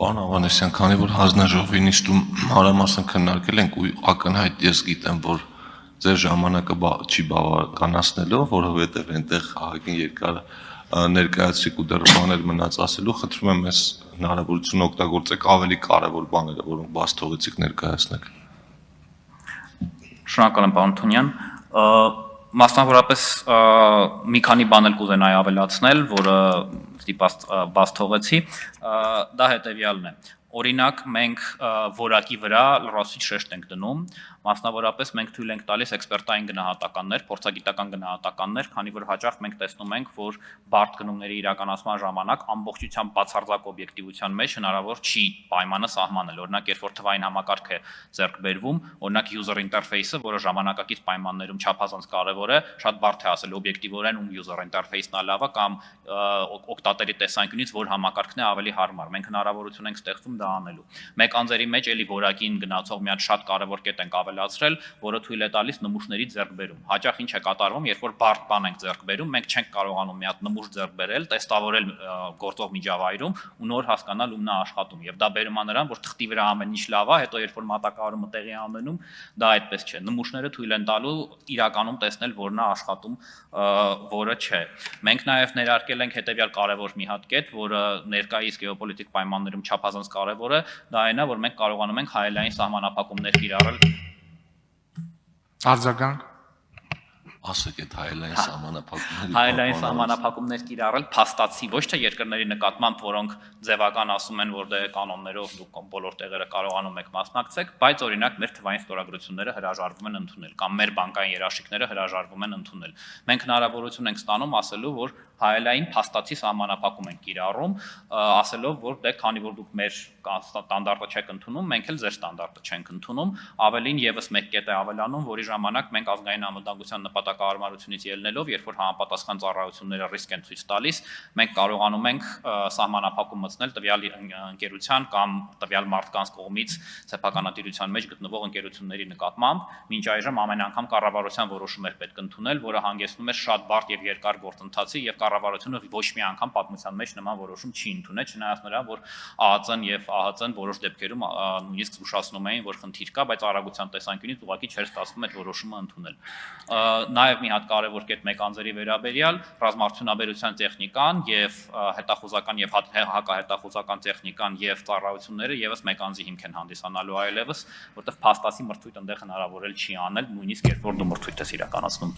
Պարոն Ավանեսյան, քանի որ հանձնաժողովի նիստում մանրամասն քննարկել ենք ու ակնհայտ ես գիտեմ, որ ձեր ժամանակը չի բավականացնելու, որովհետև այնտեղ ահագին երկար ներկայացրիք ու դեռ բաներ մնաց ասելու, խնդրում եմ այս հնարավորությունը օգտագործեք ավելի կարևոր բաները, որոնք բաց թողեցիք ներկայացնեք։ Շնորհակալ եմ, պարոն Թունյան։ Մասնավորապես մի քանի բան էլ կուզենայի ավելացնել, որը բաց թողեցի, դա հետևյալն է։ Օրինակ, մենք որակի վրա լրացուցիչ շեշտ ենք դնում, մասնավորապես մենք թույլ ենք տալիս էքսպերտային գնահատականներ, փորձագիտական գնահատականներ, քանի որ հաճախ մենք տեսնում ենք, որ բարդ գնումների իրականացման ժամանակ ամբողջությամբ բացարձակ օբյեկտիվության մեջ հնարավոր չի պայմանը սահմանել։ Օրինակ, երբ որ թվային համակարգ է ձեռք բերվում, օրինակ user interface-ը, որը ժամանակակից պայմաններում չափազանց կարևոր է, շատ բարդ է ասել օբյեկտիվորեն ում user interface-ն է լավը կամ օգտատերի տեսանկյունից որ համակարգն է ավելի հարմար։ Մենք հնարավորություն ենք ստեղծում դա անելու։ Մեկ անձերի մեջ էլի որակին գնացող մի հատ շատ կարևոր կետ ենք ավելացրել, որը թույլ է տալիս նմուշների ձեռքբերում։ Հաճախ ինչ է կատարվում, երբ որ բարդ բան ենք ձեռքբերում, մենք չենք կարողանում մի հատ նմուշ ձեռքբերել, տեստավորել գործող միջավայրում ու նոր հասկանալ ում նա աշխատում։ Եվ դա բերում է նրան, որ թղթի վրա ամեն ինչ լավ է, հետո երբ որ մատակարարումը տեղի է ունենում, դա այդպես չէ։ Նմուշները թույլ են տալու իրականում տեսնել, որ նա աշխատում, որը չէ։ Մենք նաև ներարկել ենք հետևյալ կարևոր մի հատ կետ, որը ներկայիս գեոպոլիտիկ պայմաններում չափազանց կարևոր է, դա այն է, որ մենք կարողանում ենք հայելային սահմանափակումներ կիրառել։ Արձագանք։ Ասեք այդ հայելային սահմանափակումների։ Հայելային սահմանափակումներ կիրառել փաստացի ոչ թե երկրների նկատմամբ, որոնք ձևական ասում են, որ դե կանոններով դուք բոլոր տեղերը կարողանում եք մասնակցեք, բայց օրինակ մեր թվային ստորագրությունները հրաժարվում են ընդունել կամ մեր բանկային երաշխիքները հրաժարվում են ընդունել։ Մենք հնարավորություն ենք ստանում ասելու, որ հայելային փաստացի սահմանափակում ենք կիրառում, ասելով, որ դե քանի որ դուք մեր ստանդարտը չեք ընդունում, մենք էլ ձեր ստանդարտը չենք ընդունում, ավելին եւս մեկ կետ է ավելանում, որի ժամանակ մենք ազգային անվտանգության նպատակահարմարությունից ելնելով, երբ որ համապատասխան ծառայությունները ռիսկ են ցույց տալիս, մենք կարողանում ենք սահմանափակում մտցնել տվյալ ընկերության կամ տվյալ մարդկանց կողմից սեփականատիրության մեջ գտնվող ընկերությունների նկատմամբ, մինչ այժմ ամեն անգամ կառավարության որոշում էր պետք ընդունել, որը հանգեցնում էր շատ բարդ եւ երկար գործընթացի եւ կառավարությունը ոչ մի անգամ պատմության մեջ նման որոշում չի ընդունել, չնայած նրան, որ ԱԱԾ-ն եւ ԱՀԾ-ն որոշ դեպքերում նույնիսկ զգուշացնում էին, որ խնդիր կա, բայց արագության տեսանկյունից ուղղակի չէր ստացվում այդ որոշումը ընդունել։ Նաեւ մի հատ կարեւոր կետ մեկ անձերի վերաբերյալ ռազմարտությունաբերության տեխնիկան եւ հետախուզական եւ հակահետախուզական տեխնիկան եւ ծառայությունները եւս մեկ անձի հիմք են հանդիսանալու այլևս, որտեղ փաստացի մրցույթ այնտեղ հնարավորել չի անել, նույնիսկ երբ որ դու մրցույթ ես իրականացնում։